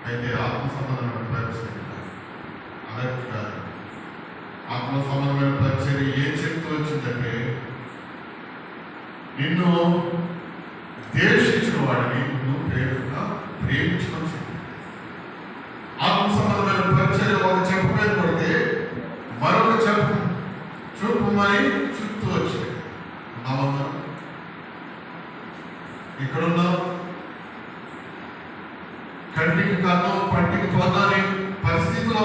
అయితే ఆత్మ సంబంధమైన పరిచర్య అలాగే కాదు. ఆత్మ సంబంధమైన పరిచర్య ఏం చెప్తూ వచ్చిందంటే, నిన్ను ద్వేషించిన వాడిని నువ్వు ప్రేమించడం. ఆత్మ సంబంధమైన పరిచర్య ఒక చెప్పు మీద పడితే మరొక చెప్పు చూపమని చుట్టూ వచ్చింది. ఉన్నామన్నా ఇక్కడున్నా కంటికి కన్నం పంటికి తోదని పరిస్థితిలో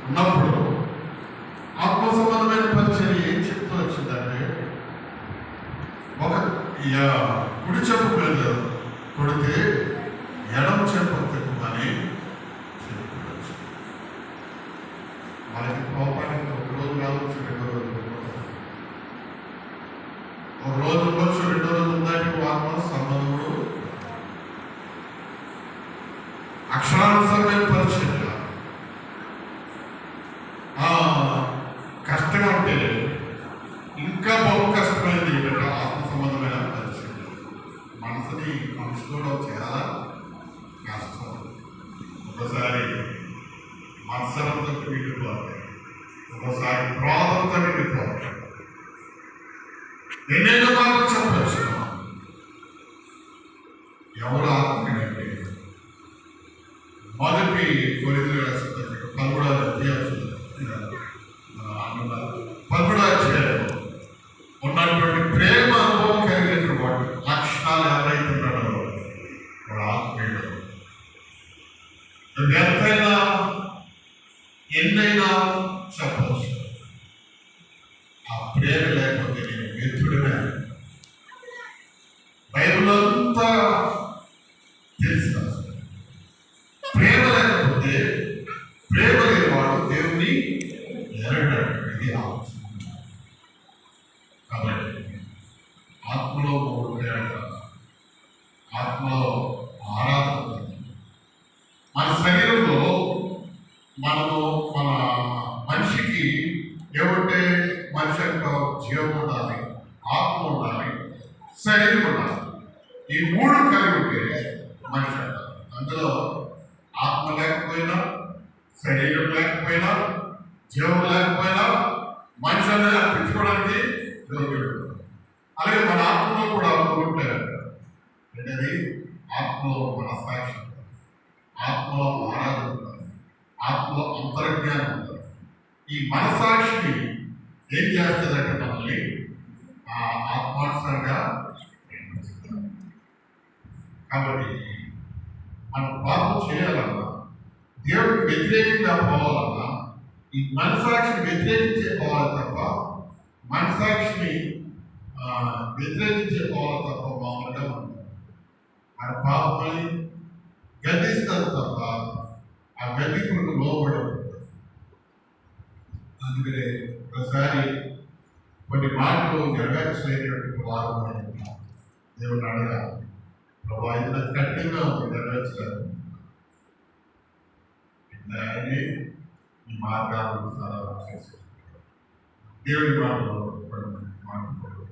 ఉన్నప్పుడు ఆత్మ సంబంధమైన పరిచర్య ఏం చెప్తూ వచ్చిందంటే, ఒక కుడి చెప్పు మీద కొడితే ఎడం చెప్పు తిప్పమని చెప్పుకోవచ్చు. మనకి కోపానికి ఒక రోజు రావచ్చు, రెండో రోజు ఒక రోజు ఉండొచ్చు, రెండో రోజు ఉందని ఆత్మ సంబంధముడు అక్షరానుసారమైన పరిచర్య కష్టంగా ఉంటే ఇంకా బహు కష్టమైనది ఏంటంటే ఆత్మ సంబంధమైన పరిచర్య. మనసుని పంచుకోవడం చాలా కష్టం. ఒకసారి మత్సరంతో నిండిపోతాయి, ఒకసారి క్రోధంతో నిండిపోతాయి. ఎన్నెన్నో మాటలు చెప్పచ్చు. ఎవరు ఆత్మీయంటే మొదటి కొరింథీయులకు రాసిన పత్రిక 13వ అధ్యాయం ఉన్నటువంటి ప్రేమ అనుభవం కలిగిన వాడు లక్షణాలు ఎవరైతే ఉన్నాడో వాడు ఆత్మీయుడు. ఎంతైనా ఎన్నైనా చెప్పవచ్చు, ఆ ప్రేమ లేకపోతే నేను వ్యర్థుడినే. బైబిల్ అంతా తెలిసిన ప్రేమ లేకపోతే ప్రేమ లేనివాడు దేవుని ఎరగడు. ఇది ఆలోచన. కాబట్టి ఆత్మలో ప్రేమ, ఆత్మలో ఆరాధన. మన శరీరంలో మనము మన మనిషికి ఏమంటే మనిషి యొక్క జీవం ఉండాలి, ఆత్మ ఉండాలి, శరీరం ఉండాలి. ఈ మూడు కలిగి ఉంటే మనిషి అంటారు. అందులో ఆత్మ లేకపోయినా, శరీరం లేకపోయినా, జీవం లేకపోయినా మనిషి అనేది అర్పించుకోవడానికి యోగ్యుడు. అలాగే మన ఆత్మలో కూడా ఉంటారు. ఏంటది? ఆత్మలో మనస్సాక్షి, ఆత్మలో ఆరాధన ఉంటుంది, ఆత్మలో అంతర్జ్ఞానం ఉంటుంది. ఈ మనస్సాక్షిని ఏం చేస్తుందంటే మనల్ని ఆత్మానుసారంగా. కాబట్టి మనం పాపం చేయాలన్నా, దేవుడికి వ్యతిరేకంగా పోవాలన్నా ఈ మనసాక్షిని వ్యతిరేకించే పోవాలి తప్ప, మనసాక్షిని వ్యతిరేకించే పోవాలి తప్ప మామూలుగా ఉంటుంది. మన పాపమని గద్దిస్తారు తప్ప ఆ గద్దికులకు లోబడి ఉంటుంది. అందుకనే ఒకసారి కొన్ని మాటలు నెరవేర్చలేనటువంటి వారు దేవుడు అడగాలి, ప్రభా ఇది నాకు కఠినంగా ఉంది, నెరవేర్చలేదు. ఆయనే ఈ మార్గాలను సరళం చేసి దేవుడి మాటలు మాట్లాడుకోవడం